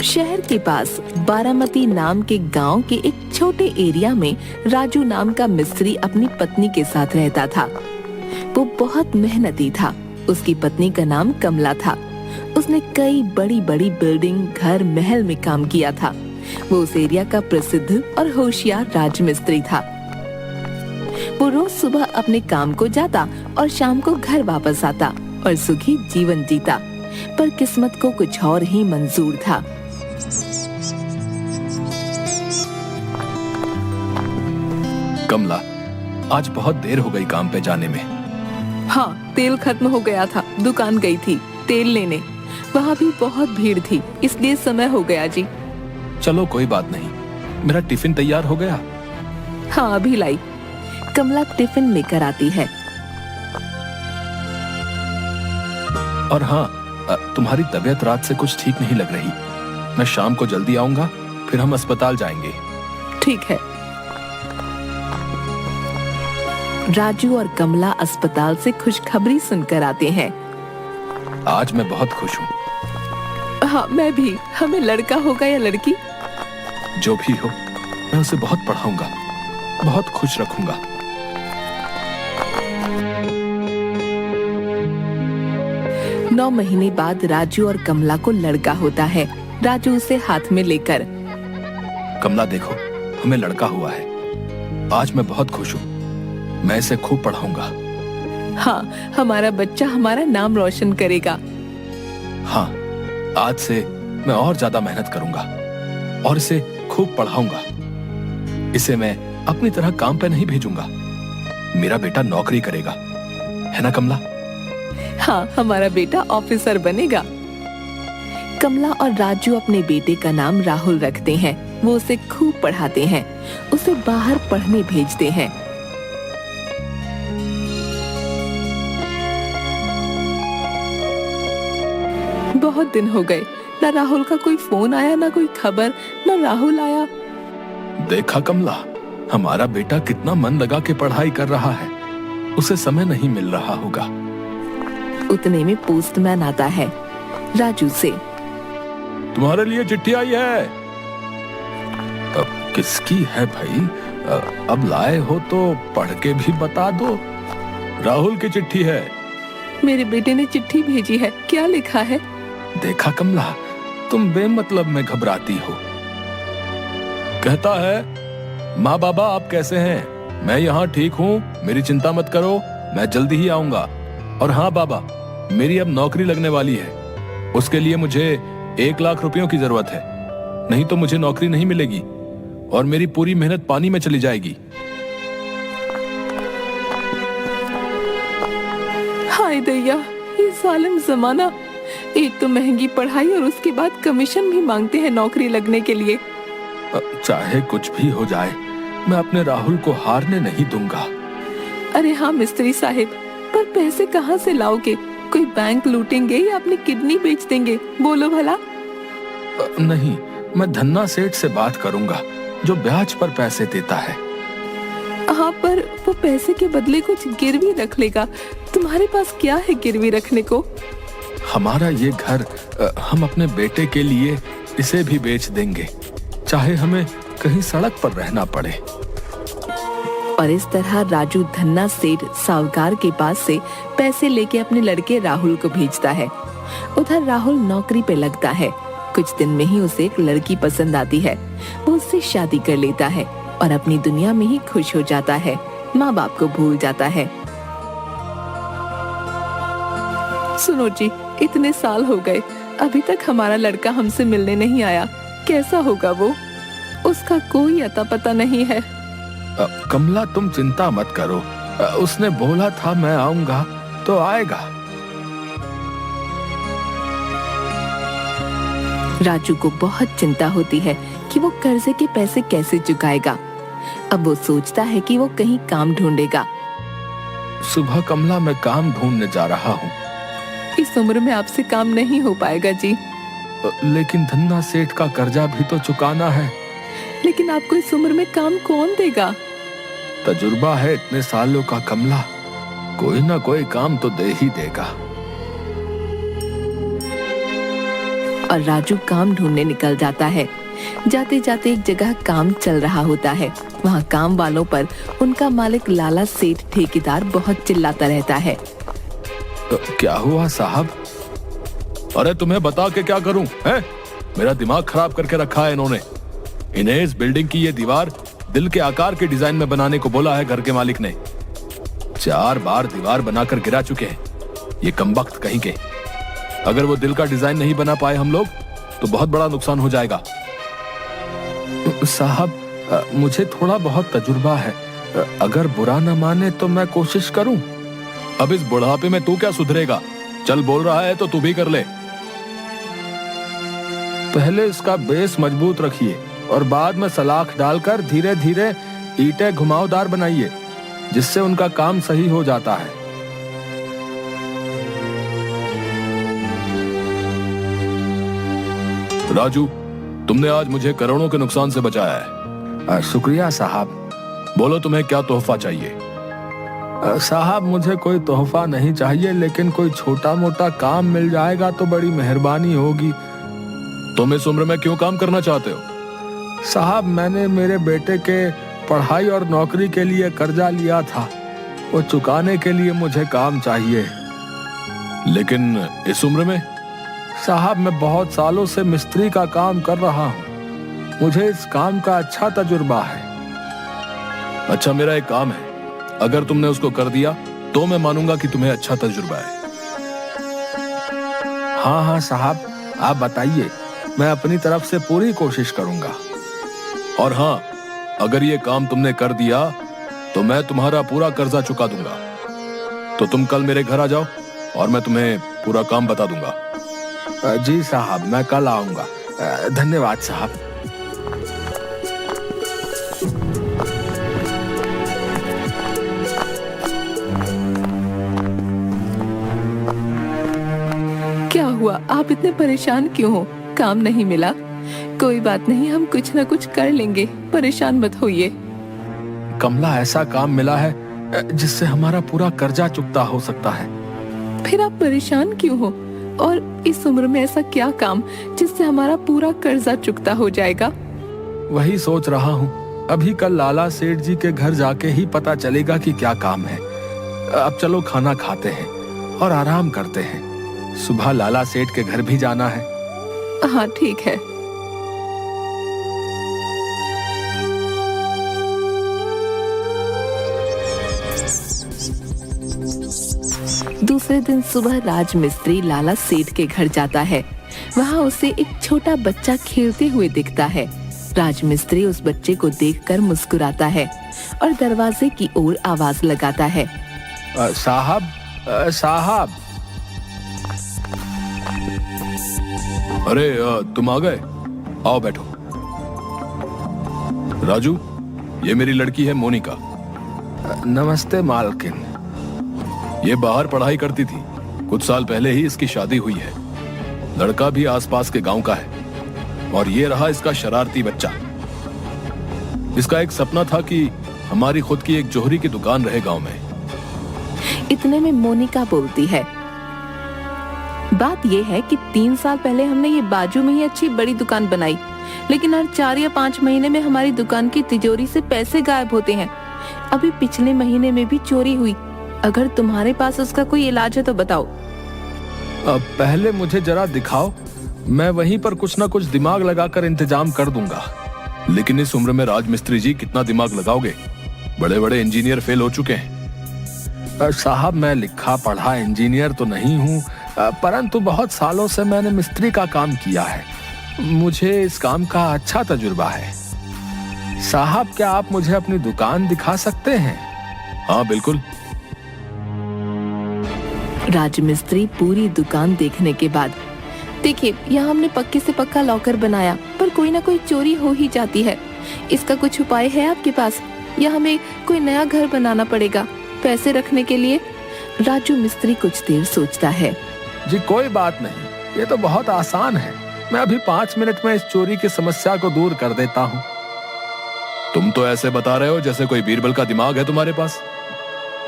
शहर के पास बारामती नाम के गांव के एक छोटे एरिया में राजू नाम का मिस्त्री अपनी पत्नी के साथ रहता था। वो बहुत मेहनती था। उसकी पत्नी का नाम कमला था। उसने कई बड़ी बड़ी बिल्डिंग, घर, महल में काम किया था। वो उस एरिया का प्रसिद्ध और होशियार राजमिस्त्री था। वो रोज सुबह अपने काम को जाता और शाम को घर वापस आता और सुखी जीवन जीता। पर किस्मत को कुछ और ही मंजूर था। कमला, आज बहुत देर हो गई काम पे जाने में। हाँ, तेल खत्म हो गया था। दुकान गई थी तेल लेने। वहाँ भी बहुत भीड़ थी, इसलिए समय हो गया जी। चलो कोई बात नहीं, मेरा टिफिन तैयार हो गया। हाँ, अभी लाई। कमला टिफिन लेकर आती है। और हाँ, तुम्हारी तबीयत रात से कुछ ठीक नहीं लग रही। मैं शाम को जल्दी आऊंगा, फिर हम अस्पताल जाएंगे। ठीक है। राजू और कमला अस्पताल से खुशखबरी सुनकर आते हैं। आज मैं बहुत खुश हूँ। हाँ, मैं भी। हमें लड़का होगा या लड़की? जो भी हो, मैं उसे बहुत पढ़ाऊंगा, बहुत खुश रखूंगा। नौ महीने बाद राजू और कमला को लड़का होता है। राजू उसे हाथ में लेकर, कमला देखो, हमें लड़का हुआ है। आज मैं बहुत खुश हूँ। मैं इसे खूब पढ़ाऊंगा। हाँ, हमारा बच्चा हमारा नाम रोशन करेगा। हाँ, आज से मैं और ज्यादा मेहनत करूंगा और इसे खूब पढ़ाऊंगा। इसे मैं अपनी तरह काम पे नहीं भेजूंगा। मेरा बेटा नौकरी करेगा, है ना कमला? हाँ, हमारा बेटा ऑफिसर बनेगा। कमला और राजू अपने बेटे का नाम राहुल रखते हैं। वो उसे खूब पढ़ाते हैं, उसे बाहर पढ़ने भेजते हैं। बहुत दिन हो गए, ना राहुल का कोई फोन आया, ना कोई खबर, ना राहुल आया। देखा कमला, हमारा बेटा कितना मन लगा के पढ़ाई कर रहा है। उसे समय नहीं मिल रहा होगा। उतने में पोस्टमैन आता है। राजू से, तुम्हारे लिए चिट्ठी आई है। अब किसकी है भाई? अब लाए हो तो पढ़ के भी बता दो। राहुल की चिट्ठी है। मेरे बेटे ने चिट्ठी भेजी है। क्या लिखा है? देखा कमला, तुम बेमतलब में घबराती हो। कहता है, माँ बाबा आप कैसे हैं? मैं यहाँ ठीक हूँ, मेरी चिंता मत करो, मैं जल्दी ही आऊंगा। और हाँ बाबा, मेरी अब नौकरी लगने वाली है। उसके लिए मुझे 1 लाख रुपयों की जरूरत है, नहीं तो मुझे नौकरी नहीं मिलेगी और मेरी पूरी मेहनत पानी में चली जाएगी। हाय दैया, ये जालिम जमाना। एक तो महंगी पढ़ाई और उसके बाद कमीशन भी मांगते हैं नौकरी लगने के लिए। चाहे कुछ भी हो जाए, मैं अपने राहुल को हारने नहीं दूंगा। अरे हाँ मिस्त्री साहिब, पर पैसे कहाँ से लाओगे? कोई बैंक लूटेंगे या अपनी किडनी बेच देंगे? बोलो भला। नहीं, मैं धन्ना सेठ से बात करूंगा जो ब्याज पर पैसे देता है। हाँ, पर वो पैसे के बदले कुछ गिरवी रख लेगा। तुम्हारे पास क्या है गिरवी रखने को? हमारा ये घर, हम अपने बेटे के लिए इसे भी बेच देंगे, चाहे हमें कहीं सड़क पर रहना पड़े। और इस तरह राजू धन्ना सेठ साहूकार के पास से पैसे लेके अपने लड़के राहुल को भेजता है। उधर राहुल नौकरी पे लगता है। कुछ दिन में ही उसे एक लड़की पसंद आती है। वो उससे शादी कर लेता है और अपनी दुनिया में ही खुश हो जाता है। माँ बाप को भूल जाता है। सुनो जी, इतने साल हो गए, अभी तक हमारा लड़का हमसे मिलने नहीं आया। कैसा होगा वो? उसका कोई अता पता नहीं है। कमला, तुम चिंता मत करो। उसने बोला था मैं आऊंगा तो आएगा। राजू को बहुत चिंता होती है कि वो कर्जे के पैसे कैसे चुकाएगा। अब वो सोचता है कि वो कहीं काम ढूंढेगा। सुबह कमला, मैं काम ढूंढने जा रहा हूँ। इस उम्र में आपसे काम नहीं हो पाएगा जी। लेकिन धन्ना सेठ का कर्जा भी तो चुकाना है। लेकिन आपको इस उम्र में काम कौन देगा? तजुर्बा है इतने सालों का कमला, कोई ना कोई काम तो दे ही देगा। और राजू काम ढूंढने निकल जाता है। जाते जाते एक जगह काम चल रहा होता है। वहाँ काम वालों पर उनका मालिक लाला सेठ ठेकेदार बहुत चिल्लाता रहता है। क्या हुआ साहब? अरे तुम्हें बता के क्या करूं, हैं? मेरा दिमाग खराब करके रखा है इन्होंने। इन्हें इस बिल्डिंग की ये दीवार दिल के आकार के डिजाइन में बनाने को बोला है घर के मालिक ने। 4 बार दीवार बनाकर गिरा चुके हैं ये कमबख्त कहीं के। अगर वो दिल का डिजाइन नहीं बना पाए हम लोग तो बहुत बड़ा नुकसान हो जाएगा। साहब मुझे थोड़ा बहुत तजुर्बा है, अगर बुरा न माने तो मैं कोशिश करूं। अब इस बुढ़ापे में तू क्या सुधरेगा? चल बोल रहा है तो तू भी कर ले। पहले इसका बेस मजबूत रखिए और बाद में सलाख डालकर धीरे धीरे ईंटें घुमावदार बनाइए, जिससे उनका काम सही हो जाता है। राजू, तुमने आज मुझे करोड़ों के नुकसान से बचाया है। शुक्रिया साहब। बोलो तुम्हें क्या तोहफा चाहिए? साहब मुझे कोई तोहफा नहीं चाहिए, लेकिन कोई छोटा मोटा काम मिल जाएगा तो बड़ी मेहरबानी होगी। तुम इस उम्र में क्यों काम करना चाहते हो? साहब मैंने मेरे बेटे के पढ़ाई और नौकरी के लिए कर्जा लिया था, वो चुकाने के लिए मुझे काम चाहिए। लेकिन इस उम्र में? साहब मैं बहुत सालों से मिस्त्री का काम कर रहा हूँ, मुझे इस काम का अच्छा तजुर्बा है। अच्छा मेरा एक काम है, अगर तुमने उसको कर दिया तो मैं मानूंगा कि तुम्हें अच्छा तजुर्बा है। हाँ हाँ साहब आप बताइए, मैं अपनी तरफ से पूरी कोशिश करूंगा। और हाँ, अगर ये काम तुमने कर दिया तो मैं तुम्हारा पूरा कर्जा चुका दूंगा। तो तुम कल मेरे घर आ जाओ और मैं तुम्हें पूरा काम बता दूंगा। जी साहब मैं कल आऊंगा। धन्यवाद साहब। क्या हुआ, आप इतने परेशान क्यों हो? काम नहीं मिला? कोई बात नहीं, हम कुछ ना कुछ कर लेंगे, परेशान मत होइए। कमला ऐसा काम मिला है जिससे हमारा पूरा कर्जा चुकता हो सकता है। फिर आप परेशान क्यों हो? और इस उम्र में ऐसा क्या काम जिससे हमारा पूरा कर्जा चुकता हो जाएगा? वही सोच रहा हूँ, अभी कल लाला सेठ जी के घर जाके ही पता चलेगा कि क्या काम है। अब चलो खाना खाते हैं और आराम करते हैं, सुबह लाला सेठ के घर भी जाना है। हाँ ठीक है। दूसरे दिन सुबह राजमिस्त्री लाला सेठ के घर जाता है। वहाँ उसे एक छोटा बच्चा खेलते हुए दिखता है। राजमिस्त्री उस बच्चे को देखकर मुस्कुराता है और दरवाजे की ओर आवाज लगाता है। साहब साहब। अरे तुम आ गए, आओ बैठो। राजू, ये मेरी लड़की है मोनिका। नमस्ते मालकिन। ये बाहर पढ़ाई करती थी, कुछ साल पहले ही इसकी शादी हुई है। लड़का भी आसपास के गांव का है और ये रहा इसका शरारती बच्चा। इसका एक सपना था कि हमारी खुद की एक जोहरी की दुकान रहे गांव में। इतने में मोनिका बोलती है, बात यह है कि 3 साल पहले हमने ये बाजू में ही अच्छी बड़ी दुकान बनाई, लेकिन हर 4 या 5 महीने में हमारी दुकान की तिजोरी से पैसे गायब होते हैं। अभी पिछले महीने में भी चोरी हुई। अगर तुम्हारे पास उसका कोई इलाज है तो बताओ। अब पहले मुझे जरा दिखाओ, मैं वहीं पर कुछ ना कुछ दिमाग लगाकर इंतजाम कर दूंगा। लेकिन इस उम्र में राजमिस्त्री जी कितना दिमाग लगाओगे? बड़े बड़े इंजीनियर फेल हो चुके हैं। साहब मैं लिखा पढ़ा इंजीनियर तो नहीं हूँ, परंतु बहुत सालों से मैंने मिस्त्री का काम किया है, मुझे इस काम का अच्छा तजुर्बा है। साहब क्या आप मुझे अपनी दुकान दिखा सकते हैं? हाँ बिल्कुल। राजमिस्त्री पूरी दुकान देखने के बाद, देखिए यहाँ हमने पक्के से पक्का लॉकर बनाया, पर कोई ना कोई चोरी हो ही जाती है। इसका कुछ उपाय है आपके पास, या हमें कोई नया घर बनाना पड़ेगा पैसे रखने के लिए? राजू मिस्त्री कुछ देर सोचता है। जी कोई बात नहीं, ये तो बहुत आसान है, मैं अभी 5 मिनट में इस चोरी की समस्या को दूर कर देता हूँ। तुम तो ऐसे बता रहे हो जैसे कोई बीरबल का दिमाग है तुम्हारे पास।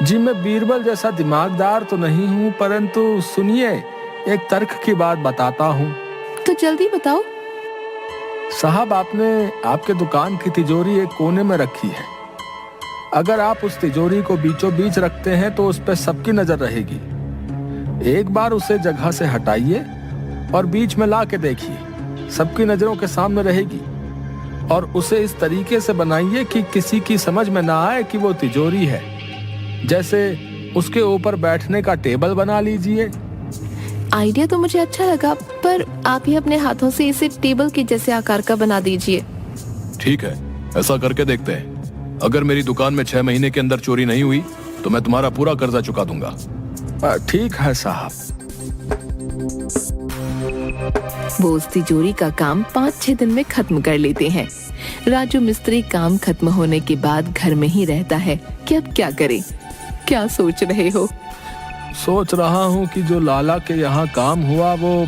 जी मैं बीरबल जैसा दिमागदार तो नहीं हूँ, परंतु सुनिए एक तर्क की बात बताता हूँ। तो जल्दी बताओ। साहब, आपने आपके दुकान की तिजोरी एक कोने में रखी है। अगर आप उस तिजोरी को बीचों बीच रखते हैं तो उस पर सबकी नजर रहेगी। एक बार उसे जगह से हटाइए और बीच में ला के देखिए, सबकी नजरों के सामने रहेगी। और उसे इस तरीके से बनाइए कि किसी की समझ में ना आए कि वो तिजोरी है। जैसे उसके ऊपर बैठने का टेबल बना लीजिए। आइडिया तो मुझे अच्छा लगा, पर आप ही अपने हाथों से इसे टेबल के जैसे आकार का बना दीजिए। ठीक है, ऐसा करके देखते हैं। अगर मेरी दुकान में 6 महीने के अंदर चोरी नहीं हुई तो मैं तुम्हारा पूरा कर्जा चुका दूंगा। ठीक है साहब। वो उस तिजोरी का काम 5-6 दिन में खत्म कर लेते हैं। राजू मिस्त्री काम खत्म होने के बाद घर में ही रहता है कि अब क्या करे। क्या सोच रहे हो? सोच रहा हूँ कि जो लाला के यहाँ काम हुआ वो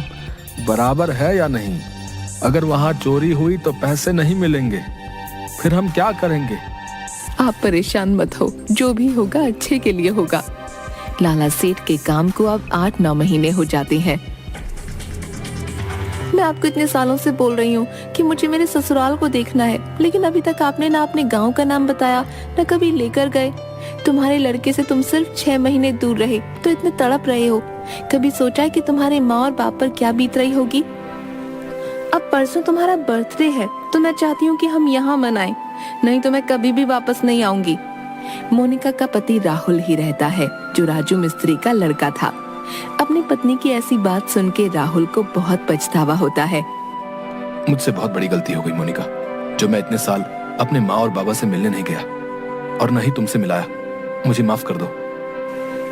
बराबर है या नहीं। अगर वहाँ चोरी हुई तो पैसे नहीं मिलेंगे, फिर हम क्या करेंगे? आप परेशान मत हो, जो भी होगा अच्छे के लिए होगा। लाला सेठ के काम को अब 8-9 महीने हो जाते हैं। मैं आपको इतने सालों से बोल रही हूँ कि मुझे मेरे ससुराल को देखना है, लेकिन अभी तक आपने ना अपने गांव का नाम बताया, न कभी लेकर गए। तुम्हारे लड़के से तुम सिर्फ 6 महीने दूर रहे तो इतने तड़प रहे हो। कभी सोचा है कि तुम्हारे माँ और बाप पर क्या बीत रही होगी? अब परसों तुम्हारा बर्थडे है तो मैं चाहती हूँ कि हम यहाँ मनाएं, नहीं तो मैं कभी भी वापस नहीं आऊंगी। मोनिका का पति राहुल ही रहता है, जो राजू मिस्त्री का लड़का था। अपनी पत्नी की ऐसी बात सुन के राहुल को बहुत पछतावा होता है। मुझसे बहुत बड़ी गलती हो गई मोनिका, जो मैं इतने साल अपने माँ और बाबा से मिलने नहीं गया और न ही तुमसे मिलाया। मुझे माफ कर दो।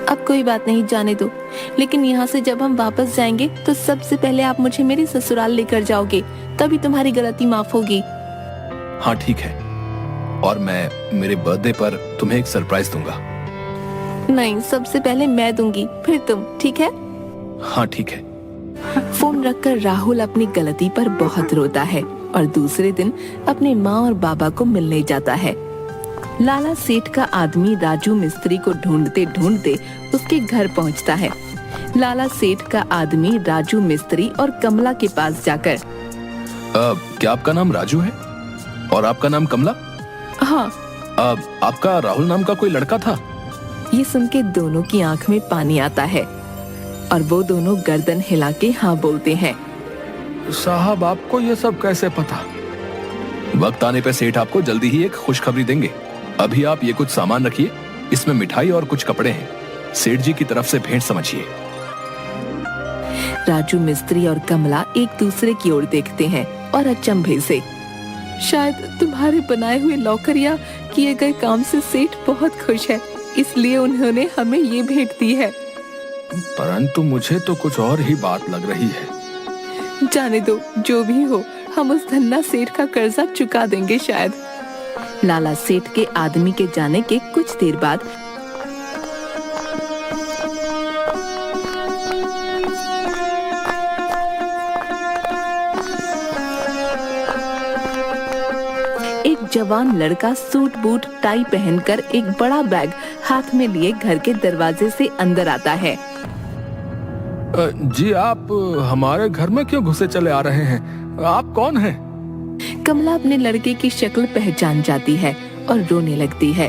अब कोई बात नहीं, जाने दो। लेकिन यहाँ से जब हम वापस जाएंगे तो सबसे पहले आप मुझे मेरी ससुराल लेकर जाओगे, तभी तुम्हारी गलती माफ होगी। हाँ ठीक है, और मैं मेरे बर्थडे पर तुम्हें एक सरप्राइज दूंगा। नहीं, सबसे पहले मैं दूंगी, फिर तुम, ठीक है? हाँ ठीक है। फोन रखकर राहुल अपनी गलती पर बहुत रोता है और दूसरे दिन अपने माँ और बाबा को मिलने जाता है। लाला सेठ का आदमी राजू मिस्त्री को ढूंढते ढूंढते उसके घर पहुंचता है। लाला सेठ का आदमी राजू मिस्त्री और कमला के पास जाकर, क्या आपका नाम राजू है और आपका नाम कमला? हाँ। आपका राहुल नाम का कोई लड़का था? ये सुन के दोनों की आंख में पानी आता है और वो दोनों गर्दन हिला के हाँ बोलते हैं। साहब, आपको ये सब कैसे पता? वक्त आने पे सेठ आपको जल्दी ही एक खुशखबरी देंगे। अभी आप ये कुछ सामान रखिए, इसमें मिठाई और कुछ कपड़े हैं। सेठ जी की तरफ से भेंट समझिए। राजू मिस्त्री और कमला एक दूसरे की ओर देखते हैं और अचंभे से। शायद तुम्हारे बनाए हुए लॉकर या किए गए काम से सेठ बहुत खुश है, इसलिए उन्होंने हमें ये भेंट दी है। परंतु मुझे तो कुछ और ही बात लग रही है। जाने दो, जो भी हो, हम उस धन्ना सेठ का कर्जा चुका देंगे शायद। लाला सेठ के आदमी के जाने के कुछ देर बाद एक जवान लड़का सूट बूट टाई पहनकर एक बड़ा बैग हाथ में लिए घर के दरवाजे से अंदर आता है। जी, आप हमारे घर में क्यों घुसे चले आ रहे हैं? आप कौन हैं? कमला अपने लड़के की शक्ल पहचान जाती है और रोने लगती है।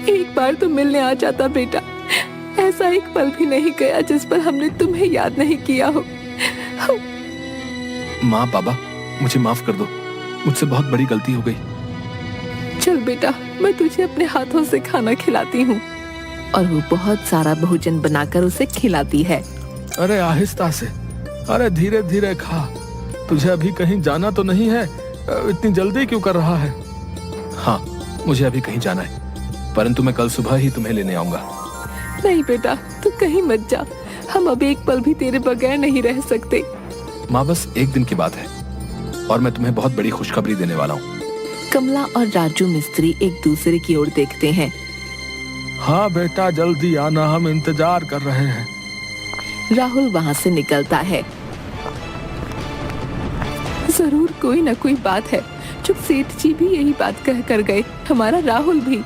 एक बार तो मिलने आ जाता बेटा, ऐसा एक पल भी नहीं गया जिस पर हमने तुम्हें याद नहीं किया हो। माँ बाबा, मुझे माफ कर दो, मुझसे बहुत बड़ी गलती हो गई। चल बेटा, मैं तुझे अपने हाथों से खाना खिलाती हूँ। और वो बहुत सारा भोजन बनाकर उसे खिलाती है। अरे आहिस्ता से, अरे धीरे धीरे खा। तुझे अभी कहीं जाना तो नहीं है? इतनी जल्दी क्यों कर रहा है? हाँ, मुझे अभी कहीं जाना है, परंतु मैं कल सुबह ही तुम्हें लेने आऊंगा। नहीं बेटा, तू कहीं मत जा, हम अब एक पल भी तेरे बगैर नहीं रह सकते। माँ, बस एक दिन की बात है और मैं तुम्हें बहुत बड़ी खुशखबरी देने वाला हूँ। कमला और राजू मिस्त्री एक दूसरे की ओर देखते हैं। हाँ बेटा, जल्दी आना, हम इंतजार कर रहे हैं। राहुल वहाँ से निकलता है। जरूर कोई ना कोई बात है। चुप, सेठ जी भी यही बात कह कर गए, हमारा राहुल भी।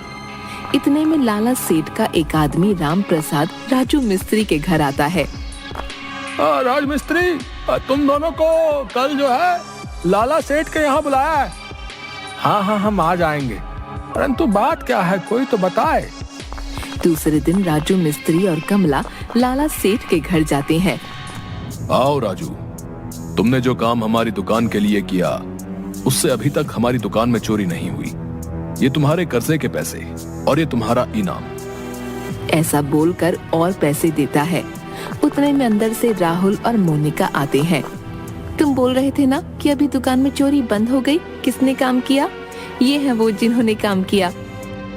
इतने में लाला सेठ का एक आदमी राम प्रसाद राजू मिस्त्री के घर आता है। राज मिस्त्री, तुम दोनों को कल जो है लाला सेठ के यहाँ बुलाया है। हाँ हाँ, हम आ जाएंगे, परंतु बात क्या है, कोई तो बताए। दूसरे दिन राजू मिस्त्री और कमला लाला सेठ के घर जाते हैं। आओ राजू, तुमने जो काम हमारी दुकान के लिए किया उससे अभी तक हमारी दुकान में चोरी नहीं हुई। ये तुम्हारे कर्जे के पैसे और ये तुम्हारा इनाम। ऐसा बोलकर और पैसे देता है। उतने में अंदर से राहुल और मोनिका आते हैं। तुम बोल रहे थे ना कि अभी दुकान में चोरी बंद हो गई, किसने काम किया? ये है वो जिन्होंने काम किया।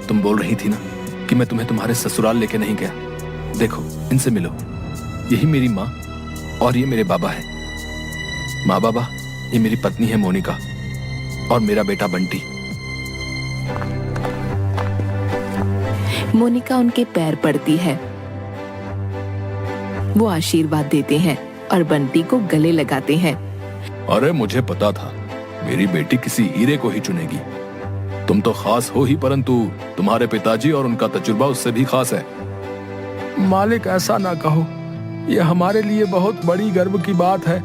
तुम बोल रही थी ना कि मैं तुम्हें तुम्हारे ससुराल लेके नहीं गया। देखो, इनसे मिलो। यही मेरी माँ और ये मेरे बाबा है। माँ बाबा, ये मेरी पत्नी है मोनिका और मेरा बेटा बंटी। मोनिका उनके पैर पड़ती है। वो आशीर्वाद देते हैं और बंटी को गले लगाते हैं। अरे मुझे पता था मेरी बेटी किसी हीरे को ही चुनेगी। तुम तो खास हो ही, परंतु तुम्हारे पिताजी और उनका तजुर्बा उससे भी खास है। मालिक, ऐसा ना कहो। ये हमारे लिए बहुत बड़ी गर्व की बात है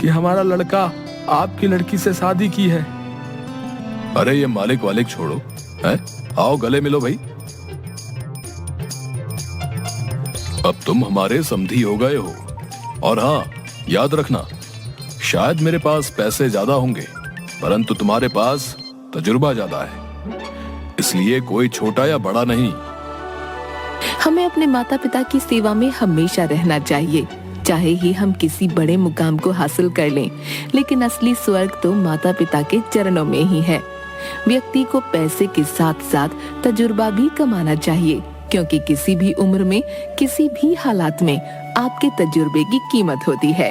कि हमारा लड़का आपकी लड़की से शादी की है। अरे ये मालिक वालिक छोड़ो, है? आओ गले मिलो भाई। अब तुम हमारे समधी हो गए हो। और हाँ, याद रखना, शायद मेरे पास पैसे ज्यादा होंगे, परंतु तुम्हारे पास तजुर्बा ज्यादा है, इसलिए कोई छोटा या बड़ा नहीं। हमें अपने माता पिता की सेवा में हमेशा रहना चाहिए, चाहे ही हम किसी बड़े मुकाम को हासिल कर लें, लेकिन असली स्वर्ग तो माता पिता के चरणों में ही है। व्यक्ति को पैसे के साथ साथ तजुर्बा भी कमाना चाहिए, क्योंकि किसी भी उम्र में, किसी भी हालात में आपके तजुर्बे की कीमत होती है।